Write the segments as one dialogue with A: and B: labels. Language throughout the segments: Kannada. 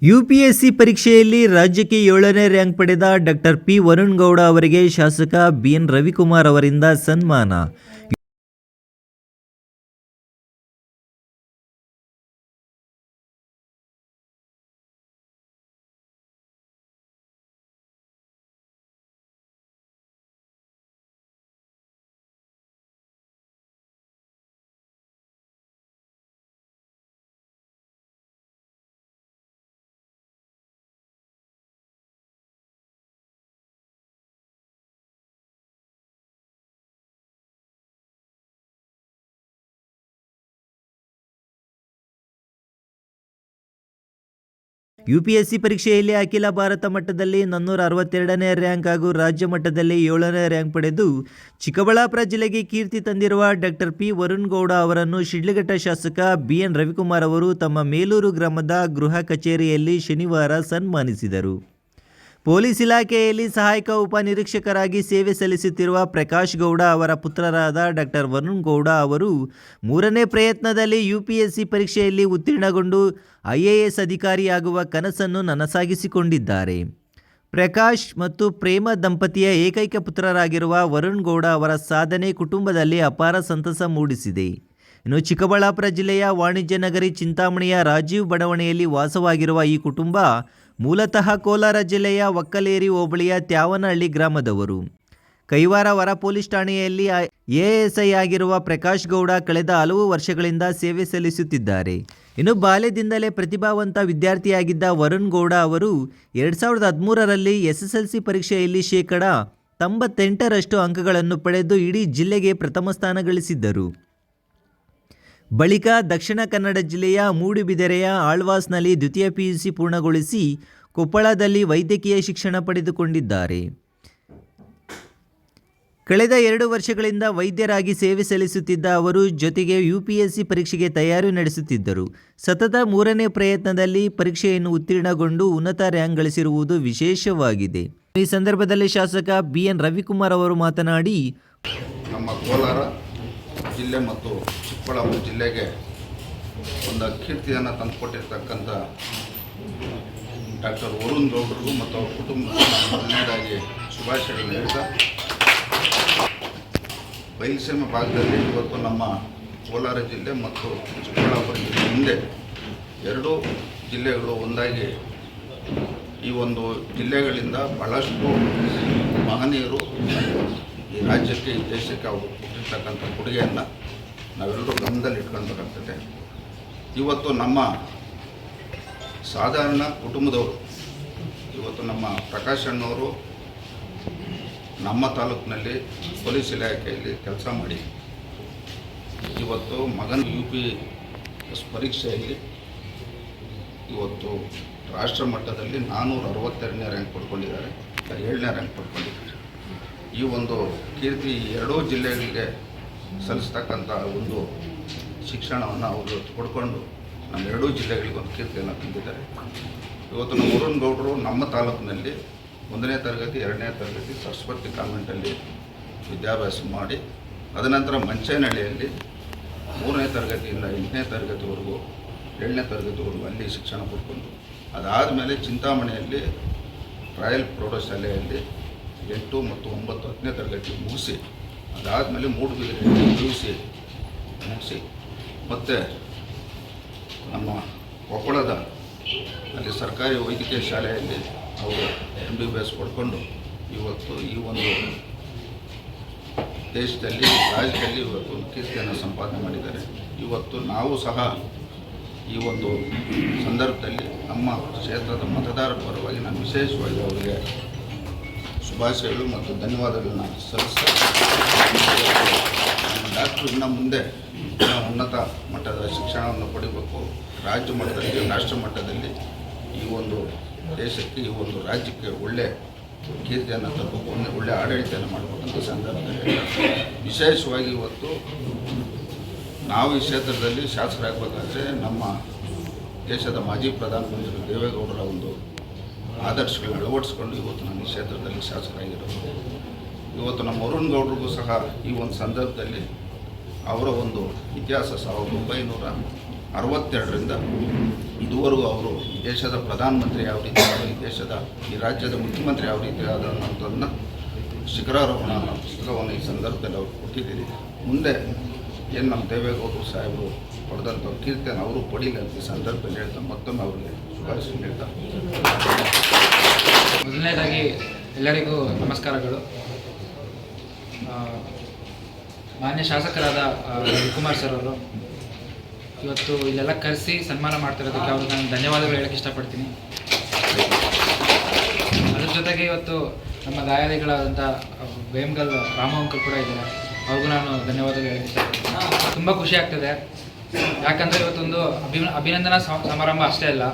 A: ಯುಪಿಎಸ್ಸಿ ಪರೀಕ್ಷೆಯಲ್ಲಿ ರಾಜ್ಯಕ್ಕೆ 7ನೇ ರ್ಯಾಂಕ್ ಪಡೆದ ಡಾಕ್ಟರ್ ಪಿ ವರುಣ್ ಗೌಡ ಅವರಿಗೆ ಶಾಸಕ ಬಿಎನ್ ರವಿಕುಮಾರ್ ಅವರಿಂದ ಸನ್ಮಾನ. ಯುಪಿಎಸ್ಸಿ ಪರೀಕ್ಷೆಯಲ್ಲಿ ಅಖಿಲ ಭಾರತ ಮಟ್ಟದಲ್ಲಿ 462ನೇ ರ್ಯಾಂಕ್ ಹಾಗೂ ರಾಜ್ಯ ಮಟ್ಟದಲ್ಲಿ 7ನೇ ರ್ಯಾಂಕ್ ಪಡೆದು ಚಿಕ್ಕಬಳ್ಳಾಪುರ ಜಿಲ್ಲೆಗೆ ಕೀರ್ತಿ ತಂದಿರುವ ಡಾಕ್ಟರ್ ಪಿ ವರುಣ್ ಗೌಡ ಅವರನ್ನು ಶಿಡ್ಲಘಟ್ಟ ಶಾಸಕ ಬಿಎನ್ ರವಿಕುಮಾರ್ ಅವರು ತಮ್ಮ ಮೇಲೂರು ಗ್ರಾಮದ ಗೃಹ ಕಚೇರಿಯಲ್ಲಿ ಶನಿವಾರ ಸನ್ಮಾನಿಸಿದರು. ಪೊಲೀಸ್ ಇಲಾಖೆಯಲ್ಲಿ ಸಹಾಯಕ ಉಪನಿರೀಕ್ಷಕರಾಗಿ ಸೇವೆ ಸಲ್ಲಿಸುತ್ತಿರುವ ಪ್ರಕಾಶ್ ಗೌಡ ಅವರ ಪುತ್ರರಾದ ಡಾಕ್ಟರ್ ವರುಣ್ ಗೌಡ ಅವರು 3ನೇ ಪ್ರಯತ್ನದಲ್ಲಿ ಯುಪಿಎಸ್ಸಿ ಪರೀಕ್ಷೆಯಲ್ಲಿ ಉತ್ತೀರ್ಣಗೊಂಡು IAS ಅಧಿಕಾರಿಯಾಗುವ ಕನಸನ್ನು ನನಸಾಗಿಸಿಕೊಂಡಿದ್ದಾರೆ. ಪ್ರಕಾಶ್ ಮತ್ತು ಪ್ರೇಮ ದಂಪತಿಯ ಏಕೈಕ ಪುತ್ರರಾಗಿರುವ ವರುಣ್ ಗೌಡ ಅವರ ಸಾಧನೆ ಕುಟುಂಬದಲ್ಲಿ ಅಪಾರ ಸಂತಸ ಮೂಡಿಸಿದೆ. ಇನ್ನು ಚಿಕ್ಕಬಳ್ಳಾಪುರ ಜಿಲ್ಲೆಯ ವಾಣಿಜ್ಯ ನಗರಿ ಚಿಂತಾಮಣಿಯ ರಾಜೀವ್ ಬಡಾವಣೆಯಲ್ಲಿ ವಾಸವಾಗಿರುವ ಈ ಕುಟುಂಬ ಮೂಲತಃ ಕೋಲಾರ ಜಿಲ್ಲೆಯ ಒಕ್ಕಲೇರಿ ಹೋಬಳಿಯ ತ್ಯಾವನಹಳ್ಳಿ ಗ್ರಾಮದವರು. ಕೈವಾರ ಹೊರ ಪೊಲೀಸ್ ಠಾಣೆಯಲ್ಲಿ ASI ಆಗಿರುವ ಪ್ರಕಾಶ್ ಗೌಡ ಕಳೆದ ಹಲವು ವರ್ಷಗಳಿಂದ ಸೇವೆ ಸಲ್ಲಿಸುತ್ತಿದ್ದಾರೆ. ಇನ್ನು ಬಾಲ್ಯದಿಂದಲೇ ಪ್ರತಿಭಾವಂತ ವಿದ್ಯಾರ್ಥಿಯಾಗಿದ್ದ ವರುಣ್ ಗೌಡ ಅವರು 2013ರಲ್ಲಿ SSLC ಪರೀಕ್ಷೆಯಲ್ಲಿ 98% ಅಂಕಗಳನ್ನು ಪಡೆದು ಇಡೀ ಜಿಲ್ಲೆಗೆ ಪ್ರಥಮ ಸ್ಥಾನ ಗಳಿಸಿದ್ದರು. ಬಳಿಕ ದಕ್ಷಿಣ ಕನ್ನಡ ಜಿಲ್ಲೆಯ ಮೂಡುಬಿದಿರೆಯ ಆಳ್ವಾಸ್ನಲ್ಲಿ ದ್ವಿತೀಯ PUC ಪೂರ್ಣಗೊಳಿಸಿ ಕೊಪ್ಪಳದಲ್ಲಿ ವೈದ್ಯಕೀಯ ಶಿಕ್ಷಣ ಪಡೆದುಕೊಂಡಿದ್ದಾರೆ. ಕಳೆದ 2 ವರ್ಷಗಳಿಂದ ವೈದ್ಯರಾಗಿ ಸೇವೆ ಸಲ್ಲಿಸುತ್ತಿದ್ದ ಅವರು ಜೊತೆಗೆ UPSC ಪರೀಕ್ಷೆಗೆ ತಯಾರಿ ನಡೆಸುತ್ತಿದ್ದರು. ಸತತ 3ನೇ ಪ್ರಯತ್ನದಲ್ಲಿ ಪರೀಕ್ಷೆಯನ್ನು ಉತ್ತೀರ್ಣಗೊಂಡು ಉನ್ನತ ರ್ಯಾಂಕ್ ಗಳಿಸಿರುವುದು ವಿಶೇಷವಾಗಿದೆ. ಈ ಸಂದರ್ಭದಲ್ಲಿ ಶಾಸಕ BN ರವಿಕುಮಾರ್ ಅವರು ಮಾತನಾಡಿ,
B: ನಮ್ಮ ಕೋಲಾರ ಜಿಲ್ಲೆ ಮತ್ತು ಚಿಕ್ಕಬಳ್ಳಾಪುರ ಜಿಲ್ಲೆಗೆ ಒಂದು ಕೀರ್ತಿಯನ್ನು ತಂದುಕೊಟ್ಟಿರ್ತಕ್ಕಂಥ ಡಾಕ್ಟರ್ ವರುಣ್ ಗೌಡರಿಗೂ ಮತ್ತು ಅವ್ರ ಕುಟುಂಬದಾಗಿ ಶುಭಾಶಯಗಳನ್ನು ಹೇಳ್ತಾ, ಬಯಲುಸೀಮೆ ಭಾಗದಲ್ಲಿ ಇವತ್ತು ನಮ್ಮ ಕೋಲಾರ ಜಿಲ್ಲೆ ಮತ್ತು ಚಿಕ್ಕಬಳ್ಳಾಪುರ ಜಿಲ್ಲೆ ಹಿಂದೆ 2 ಜಿಲ್ಲೆಗಳು ಒಂದಾಗಿ ಈ ಒಂದು ಜಿಲ್ಲೆಗಳಿಂದ ಭಾಳಷ್ಟು ಮಹನೀಯರು ಈ ರಾಜ್ಯಕ್ಕೆ ಈ ದೇಶಕ್ಕೆ ಅವರು ಕೊಟ್ಟಿರ್ತಕ್ಕಂಥ ಕೊಡುಗೆಯನ್ನು ನಾವೆಲ್ಲರೂ ಗಮನದಲ್ಲಿ ಇಟ್ಕೊಳ್ಬೇಕಾಗ್ತದೆ. ಇವತ್ತು ನಮ್ಮ ಸಾಧಾರಣ ಕುಟುಂಬದವರು, ಇವತ್ತು ನಮ್ಮ ಪ್ರಕಾಶ್ ಅಣ್ಣವರು ನಮ್ಮ ತಾಲೂಕಿನಲ್ಲಿ ಪೊಲೀಸ್ ಇಲಾಖೆಯಲ್ಲಿ ಕೆಲಸ ಮಾಡಿ ಇವತ್ತು ಮಗನ UPS ಪರೀಕ್ಷೆಯಲ್ಲಿ ಇವತ್ತು ರಾಷ್ಟ್ರ ಮಟ್ಟದಲ್ಲಿ 462ನೇ ರ್ಯಾಂಕ್ ಪಡ್ಕೊಂಡಿದ್ದಾರೆ, 7ನೇ ರ್ಯಾಂಕ್ ಪಡ್ಕೊಂಡಿದ್ದಾರೆ. ಈ ಒಂದು ಕೀರ್ತಿ 2 ಜಿಲ್ಲೆಗಳಿಗೆ ಸಲ್ಲಿಸ್ತಕ್ಕಂಥ ಒಂದು ಶಿಕ್ಷಣವನ್ನು ಅವರು ಪಡ್ಕೊಂಡು ನಮ್ಮ 2 ಜಿಲ್ಲೆಗಳಿಗೆ ಒಂದು ಕೀರ್ತಿಯನ್ನು ತಂದಿದ್ದಾರೆ. ಇವತ್ತು ನಮ್ಮ ವರುಣ್ ಗೌಡರು ನಮ್ಮ ತಾಲೂಕಿನಲ್ಲಿ 1ನೇ ತರಗತಿ 2ನೇ ತರಗತಿ ಸರಸ್ವತಿ ಕಾನ್ವೆಂಟಲ್ಲಿ ವಿದ್ಯಾಭ್ಯಾಸ ಮಾಡಿ, ಅದನಂತರ ಮಂಚೇನಹಳ್ಳಿಯಲ್ಲಿ 3ನೇ ತರಗತಿಯಿಂದ 8ನೇ ತರಗತಿವರೆಗೂ 7ನೇ ತರಗತಿವರೆಗೂ ಅಲ್ಲಿ ಶಿಕ್ಷಣ ಪಡ್ಕೊಂಡು, ಅದಾದಮೇಲೆ ಚಿಂತಾಮಣಿಯಲ್ಲಿ ರಾಯಲ್ ಪ್ರೌಢಶಾಲೆಯಲ್ಲಿ 8 ಮತ್ತು 9 10ನೇ ತರಗತಿ ಮುಗಿಸಿ, ಅದಾದಮೇಲೆ ಮೂಡುಬಿದಿರೆಯಲ್ಲಿ PUC ಮುಗಿಸಿ, ಮತ್ತು ನಮ್ಮ ಕೊಪ್ಪಳದ ಅಲ್ಲಿ ಸರ್ಕಾರಿ ವೈದ್ಯಕೀಯ ಶಾಲೆಯಲ್ಲಿ ಅವರು MBBS ಪಡ್ಕೊಂಡು ಇವತ್ತು ಈ ಒಂದು ದೇಶದಲ್ಲಿ ರಾಜ್ಯದಲ್ಲಿ ಇವತ್ತು ಕೀರ್ತಿಯನ್ನು ಸಂಪಾದನೆ ಮಾಡಿದ್ದಾರೆ. ಇವತ್ತು ನಾವು ಸಹ ಈ ಒಂದು ಸಂದರ್ಭದಲ್ಲಿ ನಮ್ಮ ಕ್ಷೇತ್ರದ ಮತದಾರ ಪರವಾಗಿ ನಾನು ವಿಶೇಷವಾಗಿ ಅವರಿಗೆ ಶುಭಾಶಯಗಳು ಮತ್ತು ಧನ್ಯವಾದಗಳನ್ನ ಸಲ್ಲಿಸ್ತಾ, ಡಾಕ್ಟ್ರು ಇನ್ನು ಮುಂದೆ ಉನ್ನತ ಮಟ್ಟದ ಶಿಕ್ಷಣವನ್ನು ಪಡಿಬೇಕು, ರಾಜ್ಯ ಮಟ್ಟದಲ್ಲಿ ರಾಷ್ಟ್ರ ಮಟ್ಟದಲ್ಲಿ ಈ ಒಂದು ದೇಶಕ್ಕೆ ಈ ಒಂದು ರಾಜ್ಯಕ್ಕೆ ಒಳ್ಳೆಯ ಕೀರ್ತಿಯನ್ನು ತರಬೇಕು, ಒಳ್ಳೆಯ ಆಡಳಿತವನ್ನು ಮಾಡಬೇಕಂತ ಸಂದರ್ಭದಲ್ಲಿ ವಿಶೇಷವಾಗಿ ಇವತ್ತು ನಾವು ಈ ಕ್ಷೇತ್ರದಲ್ಲಿ ಶಾಸಕರಾಗಬೇಕಾದ್ರೆ ನಮ್ಮ ದೇಶದ ಮಾಜಿ ಪ್ರಧಾನಮಂತ್ರಿ ದೇವೇಗೌಡರ ಒಂದು ಆದರ್ಶಗಳನ್ನ ಅಳವಡಿಸ್ಕೊಂಡು ಇವತ್ತು ನಮ್ಮ ಈ ಕ್ಷೇತ್ರದಲ್ಲಿ ಶಾಸಕರಾಗಿರೋದು. ಇವತ್ತು ನಮ್ಮ ವರುಣ್ ಗೌಡರಿಗೂ ಸಹ ಈ ಒಂದು ಸಂದರ್ಭದಲ್ಲಿ ಅವರ ಒಂದು ಇತಿಹಾಸ 1900 62ರಿಂದ ಇದುವರೆಗೂ ಅವರು ಈ ದೇಶದ ಪ್ರಧಾನಮಂತ್ರಿ ಯಾವ ರೀತಿ ಈ ದೇಶದ ಈ ರಾಜ್ಯದ ಮುಖ್ಯಮಂತ್ರಿ ಯಾವ ರೀತಿ ಆದಂಥದ್ದನ್ನು ಶಿಖರಾರೋಹಣ ಪುಸ್ತಕವನ್ನು ಈ ಸಂದರ್ಭದಲ್ಲಿ ಅವರು ಕೊಟ್ಟಿದ್ದೀರಿ. ಮುಂದೆ ಏನು ನಮ್ಮ ದೇವೇಗೌಡರು ಸಾಹೇಬರು ಪಡೆದಂಥ ಕೀರ್ತಿಯನ್ನು ಅವರು ಪಡೀಲಿ ಅಂತ ಈ ಸಂದರ್ಭದಲ್ಲಿ ಹೇಳ್ತಾ ಮತ್ತೊಮ್ಮೆ ಅವರಿಗೆ ಶುಭಾಶಯ ಹೇಳ್ತಾ,
C: ಮೊದಲನೇದಾಗಿ ಎಲ್ಲರಿಗೂ ನಮಸ್ಕಾರಗಳು. ಮಾನ್ಯ ಶಾಸಕರಾದ ರವಿಕುಮಾರ್ ಸರ್ ಅವರು ಇವತ್ತು ಇಲ್ಲೆಲ್ಲ ಕರೆಸಿ ಸನ್ಮಾನ ಮಾಡ್ತಿರೋದಕ್ಕೆ ಅವ್ರಿಗೆ ನಾನು ಧನ್ಯವಾದಗಳು ಹೇಳೋಕ್ಕೆ ಇಷ್ಟಪಡ್ತೀನಿ. ಅದ್ರ ಜೊತೆಗೆ ಇವತ್ತು ನಮ್ಮ ಗಾಯಾಳಿಗಳಾದಂಥ ವೇಮ್ಗಲ್ ರಾಮ ಅಂಕಲ್ ಕೂಡ ಇದ್ದಾರೆ, ಅವ್ರಿಗೂ ನಾನು ಧನ್ಯವಾದಗಳು ಹೇಳೋಕ್ಕೆ ಇಷ್ಟಪಡ್ತೀನಿ. ತುಂಬ ಖುಷಿ ಆಗ್ತದೆ, ಯಾಕಂದರೆ ಇವತ್ತೊಂದು ಅಭಿನಂದನಾ ಸಮಾರಂಭ ಅಷ್ಟೇ ಅಲ್ಲ,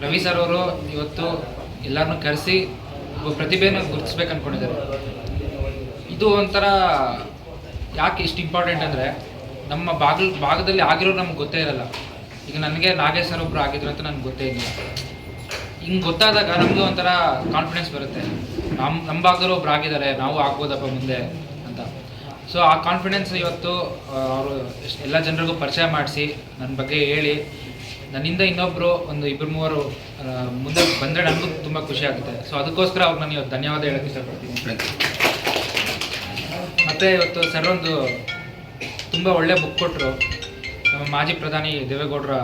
C: ರವಿ ಸರ್ ಅವರು ಇವತ್ತು ಎಲ್ಲರನ್ನೂ ಕರೆಸಿ ಪ್ರತಿಭೆಯನ್ನು ಗುರುತಿಸ್ಬೇಕು ಅಂದ್ಕೊಂಡಿದ್ದಾರೆ. ಇದು ಒಂಥರ ಯಾಕೆ ಇಷ್ಟು ಇಂಪಾರ್ಟೆಂಟ್ ಅಂದರೆ ನಮ್ಮ ಭಾಗದಲ್ಲಿ ಆಗಿರೋರು ನಮ್ಗೆ ಗೊತ್ತೇ ಇರಲ್ಲ. ಈಗ ನನಗೆ ನಾಗೇಶ್ ಸರ್ ಒಬ್ಬರು ಆಗಿದ್ರು ಅಂತ ನನಗೆ ಗೊತ್ತೇ ಇಲ್ಲ. ಹಿಂಗೆ ಗೊತ್ತಾದಾಗ ನಮಗೂ ಒಂಥರ ಕಾನ್ಫಿಡೆನ್ಸ್ ಬರುತ್ತೆ, ನಮ್ಮ ಭಾಗದವರು ಒಬ್ರು ಆಗಿದ್ದಾರೆ, ನಾವು ಆಗ್ಬೋದಪ್ಪ ಮುಂದೆ ಅಂತ. ಸೊ ಆ ಕಾನ್ಫಿಡೆನ್ಸ್ ಇವತ್ತು ಅವರು ಎಲ್ಲ ಜನರಿಗೂ ಪರಿಚಯ ಮಾಡಿಸಿ ನನ್ನ ಬಗ್ಗೆ ಹೇಳಿ ನನ್ನಿಂದ ಇನ್ನೊಬ್ಬರು ಒಂದು 2-3 ಮುಂದೆ ಬಂದರೆ ನನಗೂ ತುಂಬ ಖುಷಿ ಆಗುತ್ತೆ. ಸೊ ಅದಕ್ಕೋಸ್ಕರ ಅವ್ರಿಗೆ ನಾನು ಇವತ್ತು ಧನ್ಯವಾದ ಹೇಳೋಕ್ಕೆ ಇಷ್ಟಪಡ್ತೀನಿ. ಮತ್ತು ಇವತ್ತು ಸರ್ ಒಂದು ತುಂಬ ಒಳ್ಳೆಯ ಬುಕ್ ಕೊಟ್ಟರು ನಮ್ಮ ಮಾಜಿ ಪ್ರಧಾನಿ ದೇವೇಗೌಡರ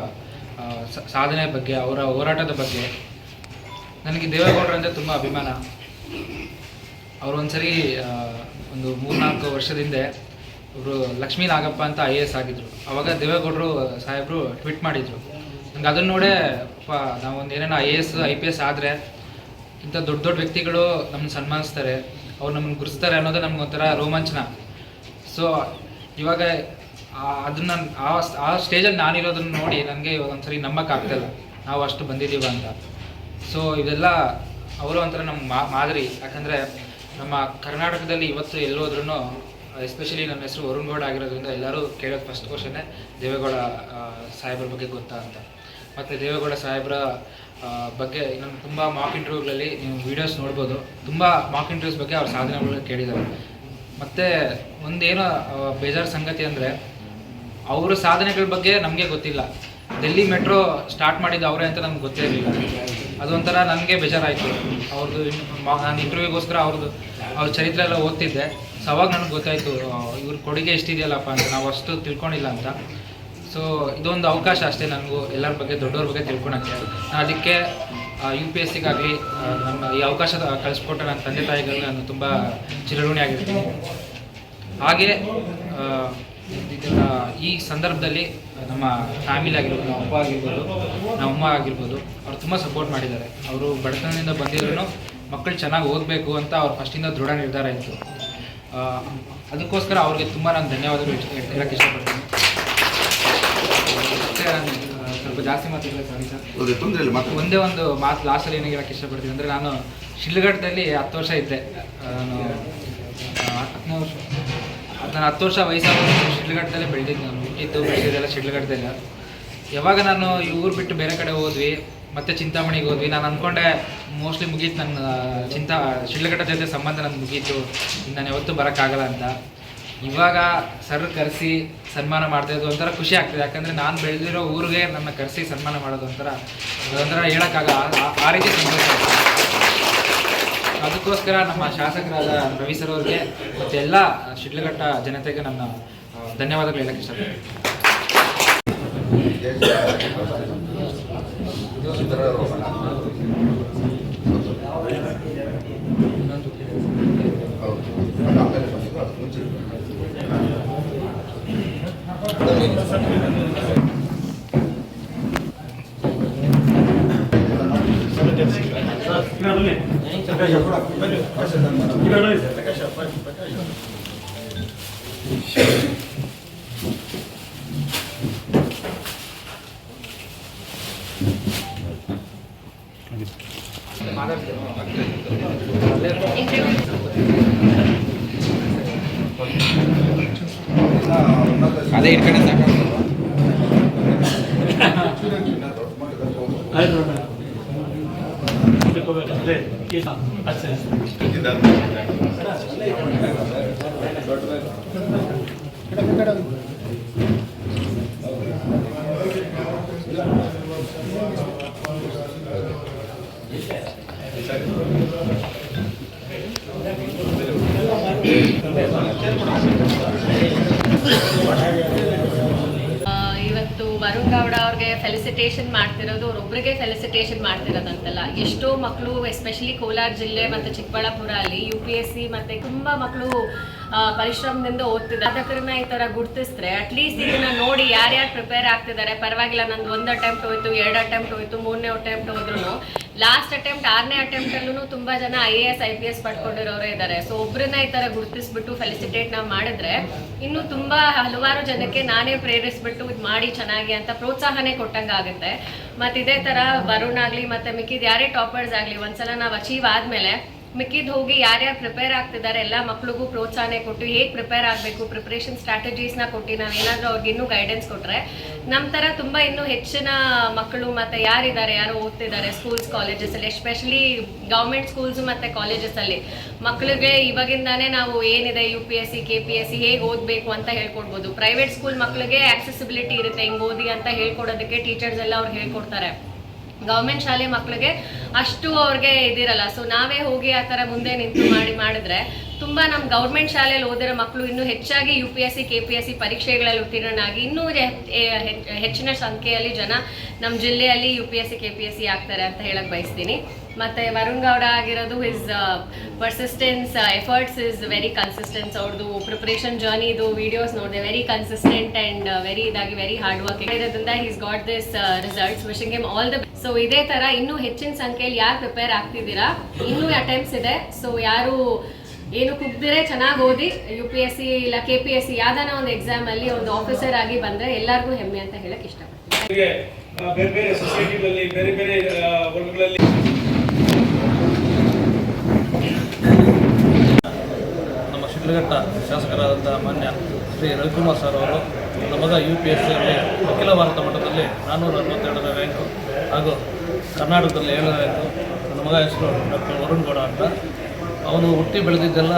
C: ಸಾಧನೆ ಬಗ್ಗೆ, ಅವರ ಹೋರಾಟದ ಬಗ್ಗೆ. ನನಗೆ ದೇವೇಗೌಡರಂದರೆ ತುಂಬ ಅಭಿಮಾನ. ಅವರು ಒಂದ್ಸರಿ ಒಂದು 3-4 ವರ್ಷದಿಂದ ಅವರು ಲಕ್ಷ್ಮೀ ನಾಗಪ್ಪ ಅಂತ IAS ಆಗಿದ್ದರು. ಆವಾಗ ದೇವೇಗೌಡರು ಸಾಹೇಬರು ಟ್ವೀಟ್ ಮಾಡಿದರು. ನಂಗೆ ಅದನ್ನು ನೋಡೇ ನಾವೊಂದು ಏನೇನೋ IAS IPS ಆದರೆ ಇಂಥ ದೊಡ್ಡ ದೊಡ್ಡ ವ್ಯಕ್ತಿಗಳು ನಮ್ಮನ್ನು ಸನ್ಮಾನಿಸ್ತಾರೆ, ಅವ್ರು ನಮ್ಮನ್ನು ಗುರುತಿಸ್ತಾರೆ ಅನ್ನೋದು ನಮಗೊಂಥರ ರೋಮಾಂಚನ. ಸೊ ಇವಾಗ ಅದನ್ನು ಆ ಸ್ಟೇಜಲ್ಲಿ ನಾನಿರೋದನ್ನು ನೋಡಿ ನನಗೆ ಇವಾಗ ಒಂದ್ಸರಿ ನಂಬಕ್ಕಾಗ್ತಾಯಿಲ್ಲ ನಾವು ಅಷ್ಟು ಬಂದಿದ್ದೀವ ಅಂತ. ಸೊ ಇದೆಲ್ಲ ಅವರು ಒಂಥರ ನಮ್ಮ ಮಾದರಿ. ಯಾಕಂದರೆ ನಮ್ಮ ಕರ್ನಾಟಕದಲ್ಲಿ ಇವತ್ತು ಎಲ್ಲೋದ್ರೂ ಎಸ್ಪೆಷಲಿ ನನ್ನ ಹೆಸರು ವರುಣ್ ಗೌಡ ಆಗಿರೋದ್ರಿಂದ ಎಲ್ಲರೂ ಕೇಳೋದು ಫಸ್ಟ್ ಕ್ವಶನ್ನೇ ದೇವೇಗೌಡ ಸಾಹೇಬ್ರ ಬಗ್ಗೆ ಗೊತ್ತಾ ಅಂತ. ಮತ್ತು ದೇವೇಗೌಡ ಸಾಹೇಬ್ರ ಬಗ್ಗೆ ನಾನು ತುಂಬ ಮಾಕ್ ಇಂಟರ್ವ್ಯೂಗಳಲ್ಲಿ ನೀವು ವೀಡಿಯೋಸ್ ನೋಡ್ಬೋದು, ತುಂಬ ಮಾಕ್ ಇಂಟರ್ವ್ಯೂಸ್ ಬಗ್ಗೆ ಅವ್ರ ಸಾಧನೆಗಳನ್ನ ಕೇಳಿದ್ದಾರೆ. ಮತ್ತು ಒಂದೇನೋ ಬೇಜಾರು ಸಂಗತಿ ಅಂದರೆ ಅವರ ಸಾಧನೆಗಳ ಬಗ್ಗೆ ನಮಗೆ ಗೊತ್ತಿಲ್ಲ. ಡೆಲ್ಲಿ ಮೆಟ್ರೋ ಸ್ಟಾರ್ಟ್ ಮಾಡಿದ್ದು ಅವರೇ ಅಂತ ನಮ್ಗೆ ಗೊತ್ತೇ ಇರಲಿಲ್ಲ. ಅದೊಂಥರ ನನಗೆ ಬೇಜಾರಾಯಿತು. ಅವ್ರದ್ದು ನಾನು ಇಂಟರ್ವ್ಯೂಗೋಸ್ಕರ ಅವ್ರ ಚರಿತ್ರೆ ಎಲ್ಲ ಓದ್ತಿದ್ದೆ. ಸೊ ಅವಾಗ ನನಗೆ ಗೊತ್ತಾಯಿತು ಇವ್ರ ಕೊಡುಗೆ ಎಷ್ಟಿದೆಯಲ್ಲಪ್ಪ ಅಂತ, ನಾವು ಅಷ್ಟು ತಿಳ್ಕೊಂಡಿಲ್ಲ ಅಂತ. ಸೊ ಇದೊಂದು ಅವಕಾಶ ಅಷ್ಟೇ ನನಗೂ ಎಲ್ಲರ ಬಗ್ಗೆ, ದೊಡ್ಡವ್ರ ಬಗ್ಗೆ ತಿಳ್ಕೊಳಕ್ಕೆ. ನಾನು ಅದಕ್ಕೆ UPSCಗಾಗಲಿ ನಮ್ಮ ಈ ಅವಕಾಶ ಕಳಿಸ್ಕೊಟ್ಟ ನನ್ನ ತಂದೆ ತಾಯಿಗಳಿಗೆ ನಾನು ತುಂಬ ಚಿರಋಣಿ ಆಗಿರ್ತೀನಿ. ಹಾಗೆ ಈ ಸಂದರ್ಭದಲ್ಲಿ ನಮ್ಮ ಫ್ಯಾಮಿಲಿ ಆಗಿರ್ಬೋದು, ನಮ್ಮ ಅಪ್ಪ ಆಗಿರ್ಬೋದು, ನಮ್ಮ ಅಮ್ಮ ಆಗಿರ್ಬೋದು, ಅವ್ರು ತುಂಬ ಸಪೋರ್ಟ್ ಮಾಡಿದ್ದಾರೆ. ಅವರು ಬಡತನದಿಂದ ಬಂದಿದ್ರು ಮಕ್ಕಳು ಚೆನ್ನಾಗಿ ಓದಬೇಕು ಅಂತ ಅವ್ರು ಫಸ್ಟಿಂದ ದೃಢ ನಿರ್ಧಾರ ಇತ್ತು. ಅದಕ್ಕೋಸ್ಕರ ಅವ್ರಿಗೆ ತುಂಬ ನಾನು ಧನ್ಯವಾದಗಳು ಹೇಳಕ್ಕೆ ಇಷ್ಟಪಡ್ತೀನಿ. ಮತ್ತು ನಾನು ಸ್ವಲ್ಪ ಜಾಸ್ತಿ ಮಾತಾಡಿದ್ರೆ ಸಾರಿ ಸರ್. ಒಂದೇ ಒಂದು ಮಾತು ಲಾಸ್ಟಲ್ಲಿ ಏನಾಗಿ ಹೇಳಕ್ಕೆ ಇಷ್ಟಪಡ್ತೀನಿ ಅಂದರೆ, ನಾನು ಶಿಡ್ಲಘಟ್ಟದಲ್ಲಿ 10 ವರ್ಷ ಇದ್ದೆ. ನಾನು 10 ವರ್ಷ ವಯಸ್ಸಾಗ ಶಿಡ್ಲಘಟ್ಟದಲ್ಲೇ ಬೆಳೆದಿದ್ದು. ನಾನು ಹುಟ್ಟಿದ್ದು ಬೆಳೆದಿದ್ದೆಲ್ಲ ಶಿಡ್ಲಘಟ್ಟದಲ್ಲ. ಯಾವಾಗ ನಾನು ಈ ಊರು ಬಿಟ್ಟು ಬೇರೆ ಕಡೆ ಹೋದ್ವಿ, ಮತ್ತೆ ಚಿಂತಾಮಣಿಗೆ ಹೋದ್ವಿ, ನಾನು ಅಂದ್ಕೊಂಡೆ ಮೋಸ್ಟ್ಲಿ ಮುಗೀತು ನನ್ನ ಶಿಡ್ಲಘಟ್ಟ ಜೊತೆ ಸಂಬಂಧ ನನ್ನ ಮುಗೀತು, ನಾನು ಯಾವತ್ತೂ ಬರೋಕ್ಕಾಗಲ್ಲ ಅಂತ. ಇವಾಗ ಸರ್ ಕರೆಸಿ ಸನ್ಮಾನ ಮಾಡ್ತಾಯಿದ್ದು ಒಂಥರ ಖುಷಿ ಆಗ್ತದೆ. ಯಾಕಂದರೆ ನಾನು ಬೆಳೆದಿರೋ ಊರಿಗೆ ನನ್ನ ಕರೆಸಿ ಸನ್ಮಾನ ಮಾಡೋದು ಅದೊಂಥರ ಹೇಳೋಕ್ಕಾಗಲ್ಲ, ಆ ರೀತಿ ಸಂತೋಷ. ಅದಕ್ಕೋಸ್ಕರ ನಮ್ಮ ಶಾಸಕರಾದ ರವಿ ಸರ್ ಅವ್ರಿಗೆ ಮತ್ತು ಎಲ್ಲ ಶಿಡ್ಲಘಟ್ಟ ಜನತೆಗೆ ನನ್ನ ಧನ್ಯವಾದಗಳು ಹೇಳಕ್ಕೆ ಇಷ್ಟಪಡ್ತೀನಿ.
D: ಅದೇ ಇಟ್ಕೊಂಡೆ ಸಾಕು. ಇವತ್ತು ವರುಣ್ ಗೌಡ ಅವ್ರಿಗೆ ಫೆಲಿಸಿಟೇಷನ್ ಮಾಡ್ತಿರೋದು ಅವ್ರೊಬ್ರಿಗೆ ಫೆಲಿಸಿಟೇಷನ್ ಮಾಡ್ತಿರೋದಂತಲ್ಲ, ಎಷ್ಟೋ ಮಕ್ಕಳು ಎಸ್ಪೆಷಲಿ ಕೋಲಾರ ಜಿಲ್ಲೆ ಮತ್ತು ಚಿಕ್ಕಬಳ್ಳಾಪುರ ಅಲ್ಲಿ UPSC ಮತ್ತು ತುಂಬ ಮಕ್ಕಳು ಪರಿಶ್ರಮದಿಂದ ಓದ್ತಿದ್ದಾರೆ. ಸಾಧಕರನ್ನ ಈ ಥರ ಗುರುತಿಸಿದ್ರೆ ಅಟ್ಲೀಸ್ಟ್ ಇದನ್ನ ನೋಡಿ ಯಾರ್ಯಾರು ಪ್ರಿಪೇರ್ ಆಗ್ತಿದ್ದಾರೆ, ಪರವಾಗಿಲ್ಲ ನಂದು 1 ಅಟೆಂಪ್ಟ್ ಹೋಯ್ತು, 2 ಅಟೆಂಪ್ಟ್ ಹೋಯ್ತು, 3ನೇ ಅಟೆಂಪ್ಟ್ ಹೋದ್ರು ಲಾಸ್ಟ್ ಅಟೆಂಪ್ಟ್ 6ನೇ ಅಟೆಂಪ್ಟಲ್ಲೂ ತುಂಬ ಜನ IAS IPS ಪಡ್ಕೊಂಡಿರೋರೇ ಇದ್ದಾರೆ. ಸೊ ಒಬ್ಬರನ್ನ ಈ ಥರ ಗುರುತಿಸ್ಬಿಟ್ಟು ಫೆಲಿಸಿಟೇಟ್ ನಾವು ಮಾಡಿದ್ರೆ ಇನ್ನೂ ತುಂಬ ಹಲವಾರು ಜನಕ್ಕೆ ನಾನೇ ಪ್ರೇರಿಸ್ಬಿಟ್ಟು ಇದು ಮಾಡಿ ಚೆನ್ನಾಗಿ ಅಂತ ಪ್ರೋತ್ಸಾಹನೇ ಕೊಟ್ಟಂಗಾಗುತ್ತೆ. ಮತ್ತು ಇದೇ ಥರ ವರುಣ್ ಆಗಲಿ ಮತ್ತು ಮಿಕ್ಕಿದ ಯಾರೇ ಟಾಪರ್ಸ್ ಆಗಲಿ ಒಂದ್ಸಲ ನಾವು ಅಚೀವ್ ಆದಮೇಲೆ ಮಿಕ್ಕಿದ್ದು ಹೋಗಿ ಯಾರ್ಯಾರು ಪ್ರಿಪೇರ್ ಆಗ್ತಿದ್ದಾರೆ ಎಲ್ಲ ಮಕ್ಳಿಗೂ ಪ್ರೋತ್ಸಾಹನೆ ಕೊಟ್ಟು ಹೇಗೆ ಪ್ರಿಪೇರ್ ಆಗಬೇಕು, ಪ್ರಿಪ್ರೇಷನ್ ಸ್ಟ್ರಾಟಜೀಸ್ನ ಕೊಟ್ಟು ನಾವು ಏನಾದರೂ ಅವ್ರಿಗೆ ಇನ್ನೂ ಗೈಡೆನ್ಸ್ ಕೊಟ್ಟರೆ ನಮ್ಮ ಥರ ತುಂಬ ಇನ್ನೂ ಹೆಚ್ಚಿನ ಮಕ್ಕಳು ಮತ್ತು ಯಾರಿದ್ದಾರೆ, ಯಾರು ಓದ್ತಿದ್ದಾರೆ ಸ್ಕೂಲ್ಸ್ ಕಾಲೇಜಸಲ್ಲಿ, ಎಸ್ಪೆಷಲಿ ಗೌರ್ಮೆಂಟ್ ಸ್ಕೂಲ್ಸು ಮತ್ತು ಕಾಲೇಜಸಲ್ಲಿ ಮಕ್ಕಳಿಗೆ ಇವಾಗಿಂದಾನೇ ನಾವು ಏನಿದೆ UPSC KPSC ಹೇಗೆ ಓದಬೇಕು ಅಂತ ಹೇಳ್ಕೊಡ್ಬೋದು. ಪ್ರೈವೇಟ್ ಸ್ಕೂಲ್ ಮಕ್ಕಳಿಗೆ ಆಕ್ಸೆಸಿಬಿಲಿಟಿ ಇರುತ್ತೆ, ಹಿಂಗೆ ಓದಿ ಅಂತ ಹೇಳ್ಕೊಡೋದಕ್ಕೆ ಟೀಚರ್ಸ್ ಎಲ್ಲ ಅವ್ರು ಹೇಳ್ಕೊಡ್ತಾರೆ. ಗೌರ್ಮೆಂಟ್ ಶಾಲೆ ಮಕ್ಕಳಿಗೆ ಅಷ್ಟು ಅವ್ರಿಗೆ ಇದಿರಲ್ಲ. ಸೊ ನಾವೇ ಹೋಗಿ ಆ ಥರ ಮುಂದೆ ನಿಂತು ಮಾಡಿದ್ರೆ ತುಂಬ ನಮ್ಮ ಗೌರ್ಮೆಂಟ್ ಶಾಲೆಯಲ್ಲಿ ಓದಿರೋ ಮಕ್ಕಳು ಇನ್ನೂ ಹೆಚ್ಚಾಗಿ UPSC KPSC ಪರೀಕ್ಷೆಗಳಲ್ಲಿ ಉತ್ತೀರ್ಣನಾಗಿ ಇನ್ನೂ ಹೆಚ್ಚಿನ ಸಂಖ್ಯೆಯಲ್ಲಿ ಜನ ನಮ್ಮ ಜಿಲ್ಲೆಯಲ್ಲಿ UPSC KPSC ಆಗ್ತಾರೆ ಅಂತ ಹೇಳಕ್ಕೆ ಬಯಸ್ತೀನಿ. ಮತ್ತು ವರುಣ್ ಗೌಡ ಆಗಿರೋದು his persistence efforts is very consistence. ಅವ್ರದ್ದು ಪ್ರಿಪ್ರೇಷನ್ ಜರ್ನಿದು ವೀಡಿಯೋಸ್ ನೋಡಿದೆ, very consistent and very hard work ಇರೋದ್ರಿಂದ he's got this results. Wishing him all the best. So ಇದೇ ಥರ ಇನ್ನೂ ಹೆಚ್ಚಿನ ಸಂಖ್ಯೆಯಲ್ಲಿ ಯಾರು ಪ್ರಿಪೇರ್ ಆಗ್ತಿದ್ದೀರಾ, ಇನ್ನೂ ಅಟೆಂಪ್ಟ್ಸ್ ಇದೆ. ಸೊ ಯಾರು ಏನು ಕುಗ್ದಿರೆ ಚೆನ್ನಾಗಿ ಓದಿ UPSC ಇಲ್ಲ KPSC ಯಾವ್ದಾನ ಒಂದು ಎಕ್ಸಾಮಲ್ಲಿ ಒಂದು ಆಫೀಸರ್ ಆಗಿ ಬಂದರೆ ಎಲ್ಲರಿಗೂ ಹೆಮ್ಮೆ ಅಂತ ಹೇಳಕ್ಕೆ ಇಷ್ಟಪಡ್ತೀನಿ.
E: ಬೇರೆ ಬೇರೆ ಸೊಸೈಟಿಗಳಲ್ಲಿ ಬೇರೆ ಬೇರೆ ವರ್ಗಗಳಲ್ಲಿ
F: ನಮ್ಮ ಶಿಡ್ಲಘಟ್ಟ ಶಾಸಕರಾದಂಥ ಮಾನ್ಯ ಶ್ರೀ ರವಿಕುಮಾರ್ ಸರ್ ಅವರು ನನ್ನ ಮಗ UPSCಯಲ್ಲಿ ಅಖಿಲ ಭಾರತ ಮಟ್ಟದಲ್ಲಿ 462ನೇ ರ್ಯಾಂಕು ಹಾಗೂ ಕರ್ನಾಟಕದಲ್ಲಿ 7ನೇ ರ್ಯಾಂಕು. ನನ್ನ ಮಗ ಹೆಸರು ಡಾಕ್ಟರ್ ವರುಣ್ ಗೌಡ ಅಂತ. ಅವನು ಹುಟ್ಟಿ ಬೆಳೆದಿದ್ದೆಲ್ಲ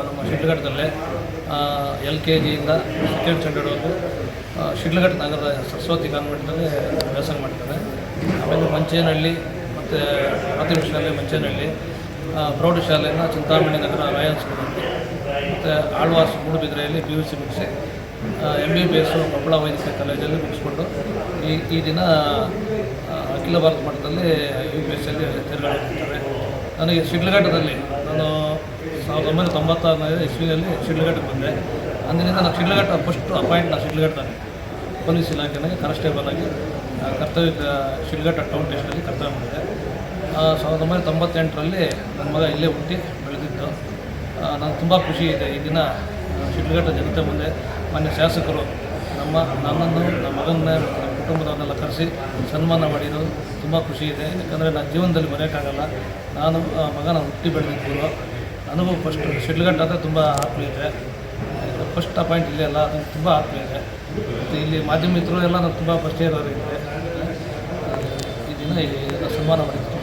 F: ನಮ್ಮ ಶಿಡ್ಲಘಟ್ಟದಲ್ಲೇ LKG ಇಂದ 2nd ಸ್ಟ್ಯಾಂಡರ್ಡ್ವರೆಗೂ ಶಿಡ್ಲಘಟ್ಟ ನಗರದ ಸರಸ್ವತಿ ಕಾನ್ವೆಂಟ್ನಲ್ಲಿ ವ್ಯಾಸಂಗ ಮಾಡ್ತಾರೆ. ಆಮೇಲೆ ಮಂಚೇನಹಳ್ಳಿ ಮತ್ತು ಪ್ರಾಥಮಿಕ ಶಾಲೆ ಮಂಚೇನಹಳ್ಳಿ, ಪ್ರೌಢಶಾಲೆಯನ್ನು ಚಿಂತಾಮಣಿ ನಗರ ರಾಯಲ್ ಸ್ಕೂಲ್ ಮತ್ತು ಆಳ್ವಾಸ್ ಮೂಡುಬಿದ್ರೆಯಲ್ಲಿ PUC ಮುಗಿಸಿ MBBS ಕೊಪ್ಪಳ ವೈದ್ಯಕೀಯ ಕಾಲೇಜಲ್ಲಿ ಮುಗಿಸ್ಕೊಂಡು ಈ ದಿನ ಅಖಿಲ ಭಾರತ ಮಟ್ಟದಲ್ಲಿ UPSCಯಲ್ಲಿ ತೇರ್ಗಡೆಯಾಗಿರ್ತಾರೆ. ನನಗೆ ಶಿಡ್ಲಘಟ್ಟದಲ್ಲಿ ನಾನು 1996ನೇ ಇಸ್ವಿಯಲ್ಲಿ ಶಿಡ್ಲಘಟ್ಟಕ್ಕೆ ಬಂದೆ. ಅಂದಿನಿಂದ ನಾನು ಶಿಡ್ಲಘಟ್ಟ ಫಸ್ಟ್ ಅಪಾಯಿಂಟ್ ನಾನು ಶಿಡ್ಲಘಟ್ಟದಲ್ಲಿ ಪೊಲೀಸ್ ಇಲಾಖೆಯಲ್ಲಿ ಕಾನ್ಸ್ಟೇಬಲ್ ಆಗಿ ಕರ್ತವ್ಯ ಶಿಡ್ಲಘಟ್ಟ ಟೌನ್ ಸ್ಟೇಷನಲ್ಲಿ ಕರ್ತವ್ಯ ಮಾಡಿದೆ. 1998ರಲ್ಲಿ ನನ್ನ ಮಗ ಇಲ್ಲೇ ಹುಟ್ಟಿ ಬೆಳೆದಿದ್ದು. ನನಗೆ ತುಂಬ ಖುಷಿ ಇದೆ ಈ ದಿನ ಶಿಡ್ಲಘಟ್ಟ ಜನತೆ ಮುಂದೆ ಮಾನ್ಯ ಶಾಸಕರು ನನ್ನನ್ನು ನಮ್ಮ ಮಗನ್ನ ನಮ್ಮ ಕುಟುಂಬದವನ್ನೆಲ್ಲ ಕರೆಸಿ ಸನ್ಮಾನ ಮಾಡಿರೋದು ತುಂಬ ಖುಷಿ ಇದೆ. ಯಾಕಂದರೆ ನನ್ನ ಜೀವನದಲ್ಲಿ ಮರೆಯೋಕ್ಕಾಗಲ್ಲ. ನಾನು ಮಗನ ಹುಟ್ಟಿ ಬೆಳೆದಿದ್ದು ನನಗೂ ಫಸ್ಟ್ ಶಿಡ್ಲಘಟ್ಟ ಅಂದರೆ ತುಂಬ ಆತ್ಮೀಯತೆ. ಫಸ್ಟ್ ಅಪಾಯಿಂಟ್ ಇಲ್ಲೇ ಅಲ್ಲ, ಅದು ತುಂಬ ಆತ್ಮೀಯತೆ. ಮತ್ತು ಇಲ್ಲಿ ಮಾಧ್ಯಮ ಮಿತ್ರರು ಎಲ್ಲ ನಾನು ತುಂಬ ಪರಿಚಯ ಇರೋರಿಗೆ ಈ ದಿನ ಸನ್ಮಾನ ಮಾಡಿದ್ದು